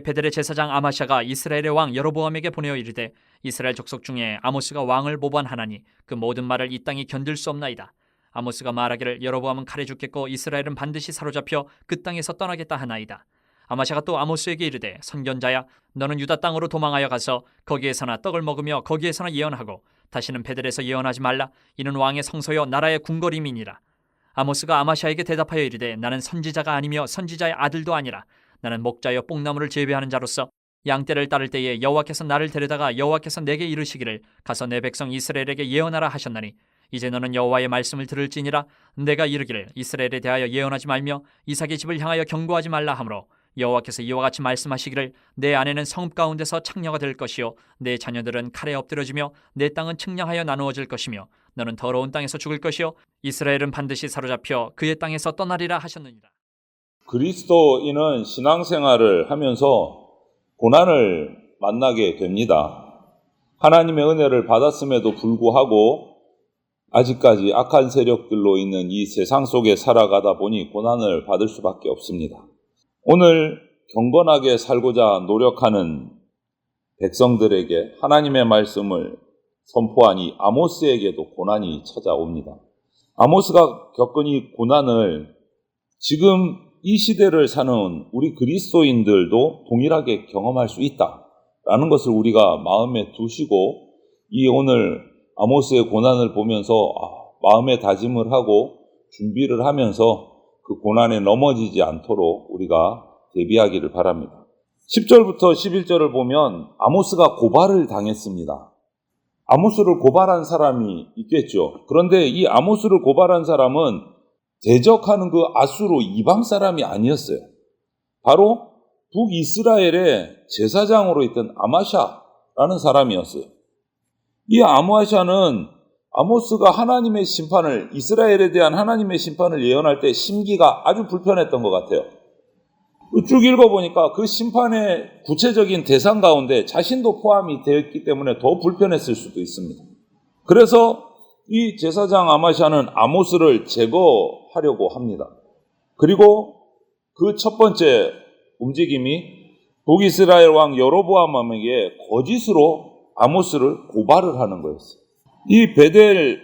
베델의 제사장 아마샤가 이스라엘의 왕 여로보암에게 보내어 이르되 이스라엘 족속 중에 아모스가 왕을 모반하나니 그 모든 말을 이 땅이 견딜 수 없나이다. 아모스가 말하기를 여로보암은 칼에 죽겠고 이스라엘은 반드시 사로잡혀 그 땅에서 떠나겠다 하나이다. 아마샤가 또 아모스에게 이르되 선견자야, 너는 유다 땅으로 도망하여 가서 거기에서나 떡을 먹으며 거기에서나 예언하고 다시는 베델에서 예언하지 말라. 이는 왕의 성소요 나라의 궁궐임이니라. 아모스가 아마샤에게 대답하여 이르되 나는 선지자가 아니며 선지자의 아들도 아니라 나는 목자여 뽕나무를 재배하는 자로서 양떼를 따를 때에 여호와께서 나를 데려다가 여호와께서 내게 이르시기를 가서 내 백성 이스라엘에게 예언하라 하셨나니 이제 너는 여호와의 말씀을 들을지니라. 내가 이르기를 이스라엘에 대하여 예언하지 말며 이삭의 집을 향하여 경고하지 말라 하므로 여호와께서 이와 같이 말씀하시기를 내 아내는 성읍 가운데서 창녀가 될 것이요 내 자녀들은 칼에 엎드러지며 내 땅은 측량하여 나누어질 것이며 너는 더러운 땅에서 죽을 것이요 이스라엘은 반드시 사로잡혀 그의 땅에서 떠나리라 하셨느니라. 그리스도인은 신앙생활을 하면서 고난을 만나게 됩니다. 하나님의 은혜를 받았음에도 불구하고 아직까지 악한 세력들로 있는 이 세상 속에 살아가다 보니 고난을 받을 수밖에 없습니다. 오늘 경건하게 살고자 노력하는 백성들에게 하나님의 말씀을 선포한 이 아모스에게도 고난이 찾아옵니다. 아모스가 겪은 이 고난을 지금 이 시대를 사는 우리 그리스도인들도 동일하게 경험할 수 있다라는 것을 우리가 마음에 두시고 이 오늘 아모스의 고난을 보면서 마음의 다짐을 하고 준비를 하면서 그 고난에 넘어지지 않도록 우리가 대비하기를 바랍니다. 10절부터 11절을 보면 아모스가 고발을 당했습니다. 아모스를 고발한 사람이 있겠죠. 그런데 이 아모스를 고발한 사람은 대적하는 그 아수르 이방 사람이 아니었어요. 바로 북이스라엘의 제사장으로 있던 아마샤라는 사람이었어요. 이 아마샤는 아모스가 하나님의 심판을, 이스라엘에 대한 하나님의 심판을 예언할 때 심기가 아주 불편했던 것 같아요. 쭉 읽어보니까 그 심판의 구체적인 대상 가운데 자신도 포함이 되었기 때문에 더 불편했을 수도 있습니다. 그래서 이 제사장 아마샤는 아모스를 제거하려고 합니다. 그리고 그 첫 번째 움직임이 북이스라엘 왕 여로보암에게 거짓으로 아모스를 고발을 하는 거였어요. 이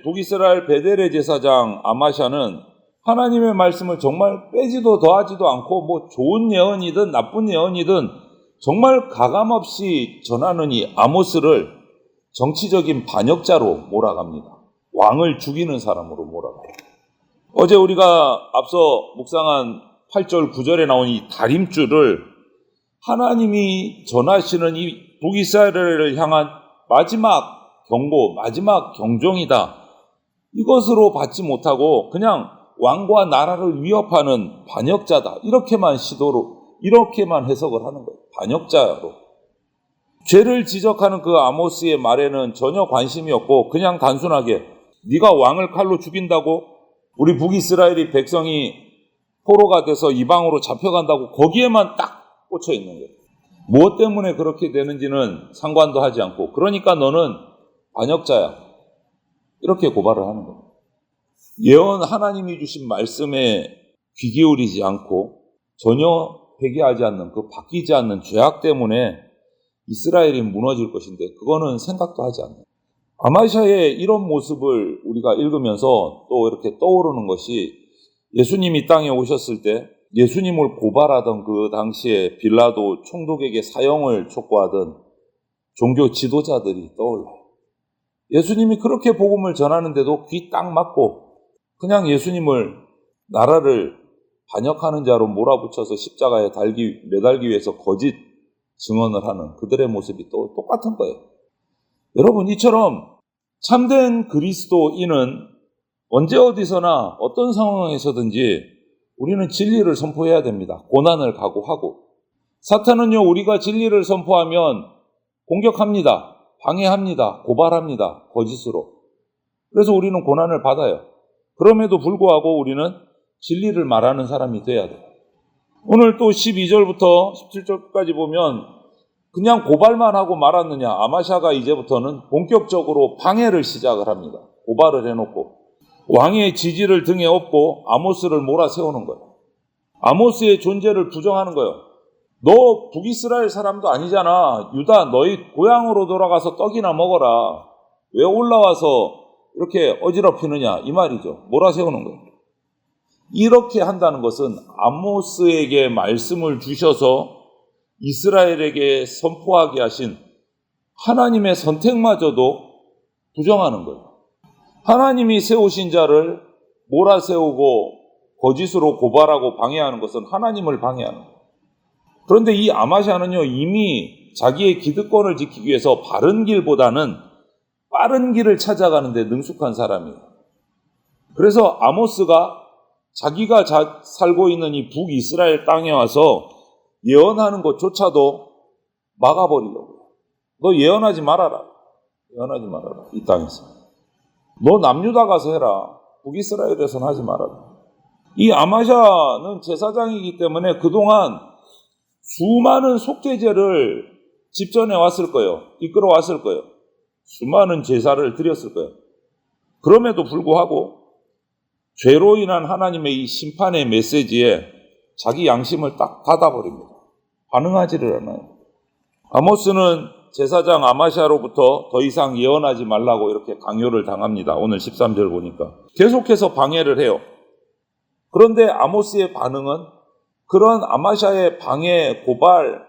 북이스라엘 베델의 제사장 아마샤는 하나님의 말씀을 정말 빼지도 더하지도 않고 좋은 예언이든 나쁜 예언이든 정말 가감없이 전하는 이 아모스를 정치적인 반역자로 몰아갑니다. 왕을 죽이는 사람으로 몰아가요. 어제 우리가 앞서 묵상한 8절 9절에 나온 이 다림줄을 하나님이 전하시는 이 북이스라엘을 향한 마지막 경고, 마지막 경종이다. 이것으로 받지 못하고 그냥 왕과 나라를 위협하는 반역자다. 이렇게만 해석을 하는 거예요. 반역자로. 죄를 지적하는 그 아모스의 말에는 전혀 관심이 없고 그냥 단순하게 네가 왕을 칼로 죽인다고 우리 북이스라엘이 백성이 포로가 돼서 이방으로 잡혀간다고 거기에만 딱 꽂혀 있는 거예요. 무엇 때문에 그렇게 되는지는 상관도 하지 않고 그러니까 너는 반역자야. 이렇게 고발을 하는 거예요. 예언 하나님이 주신 말씀에 귀 기울이지 않고 전혀 회개하지 않는 그 바뀌지 않는 죄악 때문에 이스라엘이 무너질 것인데 그거는 생각도 하지 않는. 아마샤의 이런 모습을 우리가 읽으면서 또 이렇게 떠오르는 것이 예수님이 이 땅에 오셨을 때 예수님을 고발하던 그 당시에 빌라도 총독에게 사형을 촉구하던 종교 지도자들이 떠올라요. 예수님이 그렇게 복음을 전하는데도 귀 딱 막고 그냥 예수님을 나라를 반역하는 자로 몰아붙여서 십자가에 매달기 위해서 거짓 증언을 하는 그들의 모습이 또 똑같은 거예요. 여러분, 이처럼 참된 그리스도인은 언제 어디서나 어떤 상황에서든지 우리는 진리를 선포해야 됩니다. 고난을 각오하고. 사탄은요, 우리가 진리를 선포하면 공격합니다. 방해합니다. 고발합니다. 거짓으로. 그래서 우리는 고난을 받아요. 그럼에도 불구하고 우리는 진리를 말하는 사람이 돼야 돼요. 오늘 또 12절부터 17절까지 보면 그냥 고발만 하고 말았느냐. 아마샤가 이제부터는 본격적으로 방해를 시작을 합니다. 고발을 해놓고 왕의 지지를 등에 업고 아모스를 몰아세우는 거예요. 아모스의 존재를 부정하는 거예요. 너 북이스라엘 사람도 아니잖아. 유다 너희 고향으로 돌아가서 떡이나 먹어라. 왜 올라와서 이렇게 어지럽히느냐 이 말이죠. 몰아세우는 거예요. 이렇게 한다는 것은 아모스에게 말씀을 주셔서 이스라엘에게 선포하게 하신 하나님의 선택마저도 부정하는 거예요. 하나님이 세우신 자를 몰아세우고 거짓으로 고발하고 방해하는 것은 하나님을 방해하는 거예요. 그런데 이 아마샤는요, 이미 자기의 기득권을 지키기 위해서 바른 길보다는 빠른 길을 찾아가는 데 능숙한 사람이에요. 그래서 아모스가 자기가 살고 있는 이 북이스라엘 땅에 와서 예언하는 것조차도 막아버리려고요. 너 예언하지 말아라. 예언하지 말아라. 이 땅에서. 너 남유다 가서 해라. 북이스라엘에서는 하지 말아라. 이 아마샤는 제사장이기 때문에 그동안 수많은 속죄제를 집전해 왔을 거예요. 이끌어 왔을 거예요. 수많은 제사를 드렸을 거예요. 그럼에도 불구하고 죄로 인한 하나님의 이 심판의 메시지에 자기 양심을 딱 닫아버립니다. 반응하지를 않아요. 아모스는 제사장 아마샤로부터 더 이상 예언하지 말라고 이렇게 강요를 당합니다. 오늘 13절 보니까. 계속해서 방해를 해요. 그런데 아모스의 반응은 그런 아마샤의 방해, 고발,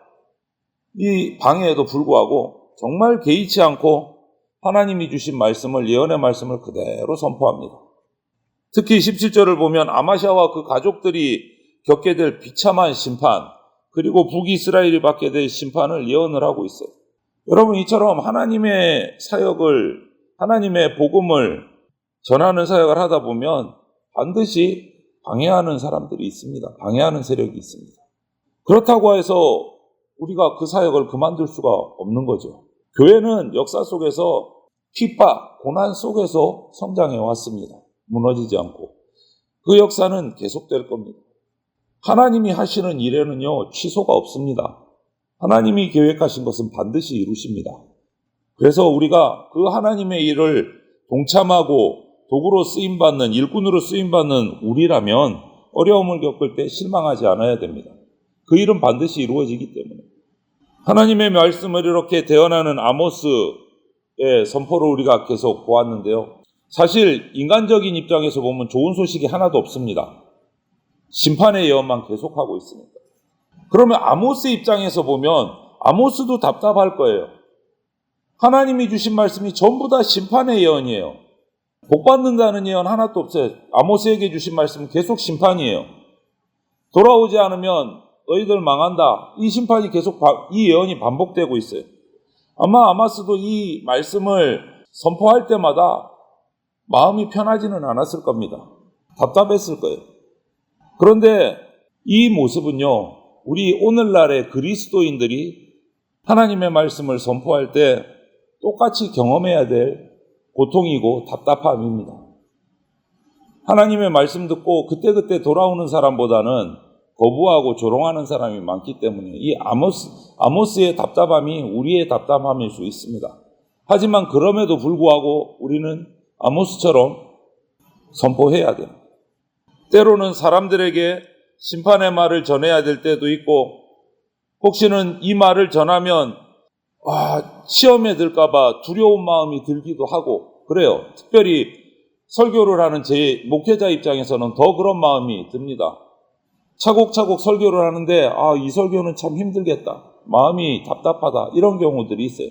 이 방해에도 불구하고 정말 개의치 않고 하나님이 주신 말씀을, 예언의 말씀을 그대로 선포합니다. 특히 17절을 보면 아마샤와 그 가족들이 겪게 될 비참한 심판, 그리고 북이스라엘이 받게 될 심판을 예언을 하고 있어요. 여러분, 이처럼 하나님의 사역을, 하나님의 복음을 전하는 사역을 하다 보면 반드시 방해하는 사람들이 있습니다. 방해하는 세력이 있습니다. 그렇다고 해서 우리가 그 사역을 그만둘 수가 없는 거죠. 교회는 역사 속에서 핍박, 고난 속에서 성장해 왔습니다. 무너지지 않고. 그 역사는 계속될 겁니다. 하나님이 하시는 일에는요, 취소가 없습니다. 하나님이 계획하신 것은 반드시 이루십니다. 그래서 우리가 그 하나님의 일을 동참하고 도구로 쓰임받는, 일꾼으로 쓰임받는 우리라면 어려움을 겪을 때 실망하지 않아야 됩니다. 그 일은 반드시 이루어지기 때문에. 하나님의 말씀을 이렇게 대언하는 아모스의 선포를 우리가 계속 보았는데요. 사실 인간적인 입장에서 보면 좋은 소식이 하나도 없습니다. 심판의 예언만 계속하고 있으니까. 그러면 아모스 입장에서 보면 아모스도 답답할 거예요. 하나님이 주신 말씀이 전부 다 심판의 예언이에요. 복받는다는 예언 하나도 없어요. 아모스에게 주신 말씀은 계속 심판이에요. 돌아오지 않으면 너희들 망한다. 이 심판이 계속, 이 예언이 반복되고 있어요. 아마 아모스도 이 말씀을 선포할 때마다 마음이 편하지는 않았을 겁니다. 답답했을 거예요. 그런데 이 모습은요, 우리 오늘날의 그리스도인들이 하나님의 말씀을 선포할 때 똑같이 경험해야 될 고통이고 답답함입니다. 하나님의 말씀 듣고 그때그때 돌아오는 사람보다는 거부하고 조롱하는 사람이 많기 때문에 이 아모스의 답답함이 우리의 답답함일 수 있습니다. 하지만 그럼에도 불구하고 우리는 아모스처럼 선포해야 돼요. 때로는 사람들에게 심판의 말을 전해야 될 때도 있고, 혹시는 이 말을 전하면 시험에 들까봐 두려운 마음이 들기도 하고 그래요. 특별히 설교를 하는 제 목회자 입장에서는 더 그런 마음이 듭니다. 차곡차곡 설교를 하는데 이 설교는 참 힘들겠다. 마음이 답답하다. 이런 경우들이 있어요.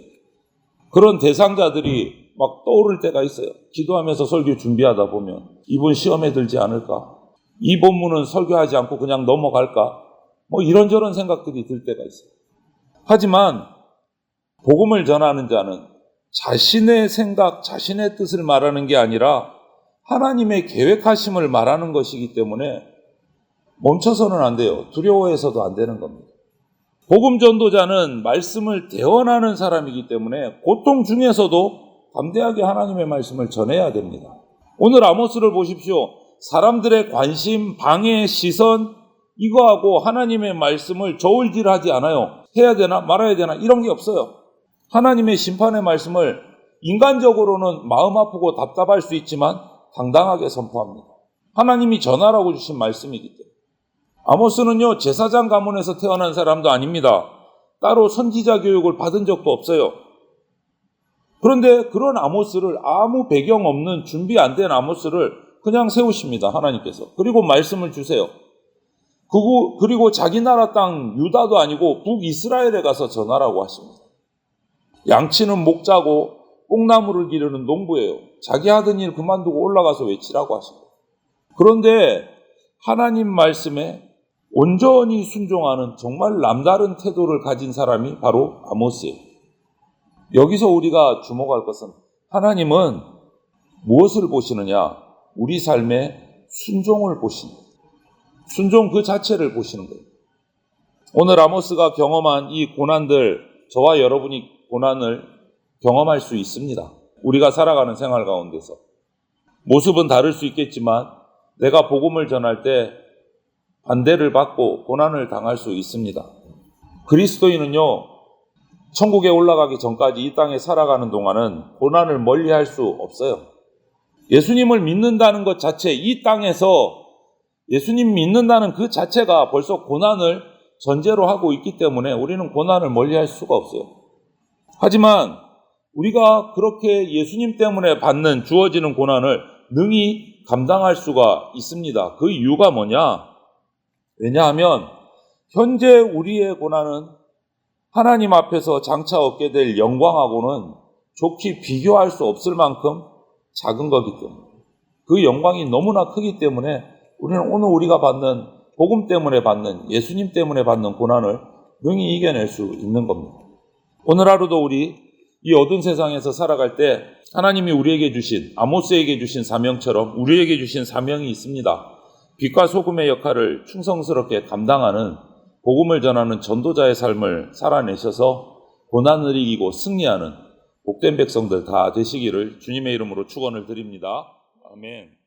그런 대상자들이 막 떠오를 때가 있어요. 기도하면서 설교 준비하다 보면 이번 시험에 들지 않을까? 이 본문은 설교하지 않고 그냥 넘어갈까? 이런저런 생각들이 들 때가 있어요. 하지만 복음을 전하는 자는 자신의 생각, 자신의 뜻을 말하는 게 아니라 하나님의 계획하심을 말하는 것이기 때문에 멈춰서는 안 돼요. 두려워해서도 안 되는 겁니다. 복음 전도자는 말씀을 대언하는 사람이기 때문에 고통 중에서도 담대하게 하나님의 말씀을 전해야 됩니다. 오늘 아모스를 보십시오. 사람들의 관심, 방해, 시선, 이거하고 하나님의 말씀을 저울질하지 않아요. 해야 되나 말아야 되나 이런 게 없어요. 하나님의 심판의 말씀을 인간적으로는 마음 아프고 답답할 수 있지만 당당하게 선포합니다. 하나님이 전하라고 주신 말씀이기 때문에. 아모스는요, 제사장 가문에서 태어난 사람도 아닙니다. 따로 선지자 교육을 받은 적도 없어요. 그런데 그런 아모스를, 아무 배경 없는 준비 안 된 아모스를 그냥 세우십니다, 하나님께서. 그리고 말씀을 주세요. 그리고 자기 나라 땅 유다도 아니고 북이스라엘에 가서 전하라고 하십니다. 양치는 목자고 뽕나무를 기르는 농부예요. 자기 하던 일 그만두고 올라가서 외치라고 하십니다. 그런데 하나님 말씀에 온전히 순종하는 정말 남다른 태도를 가진 사람이 바로 아모스예요. 여기서 우리가 주목할 것은 하나님은 무엇을 보시느냐? 우리 삶의 순종을 보시는 거예요. 순종 그 자체를 보시는 거예요. 오늘 아모스가 경험한 이 고난들, 저와 여러분이 고난을 경험할 수 있습니다. 우리가 살아가는 생활 가운데서. 모습은 다를 수 있겠지만 내가 복음을 전할 때 반대를 받고 고난을 당할 수 있습니다. 그리스도인은요, 천국에 올라가기 전까지 이 땅에 살아가는 동안은 고난을 멀리할 수 없어요. 예수님을 믿는다는 것 자체, 이 땅에서 예수님 믿는다는 그 자체가 벌써 고난을 전제로 하고 있기 때문에 우리는 고난을 멀리할 수가 없어요. 하지만 우리가 그렇게 예수님 때문에 주어지는 고난을 능히 감당할 수가 있습니다. 그 이유가 뭐냐? 왜냐하면 현재 우리의 고난은 하나님 앞에서 장차 얻게 될 영광하고는 좋게 비교할 수 없을 만큼 작은 거기 때문에, 그 영광이 너무나 크기 때문에 우리는 오늘 우리가 받는, 복음 때문에 받는, 예수님 때문에 받는 고난을 능히 이겨낼 수 있는 겁니다. 오늘 하루도 우리 이 어두운 세상에서 살아갈 때 하나님이 우리에게 주신, 아모스에게 주신 사명처럼 우리에게 주신 사명이 있습니다. 빛과 소금의 역할을 충성스럽게 감당하는, 복음을 전하는 전도자의 삶을 살아내셔서 고난을 이기고 승리하는 복된 백성들 다 되시기를 주님의 이름으로 축원을 드립니다. 아멘.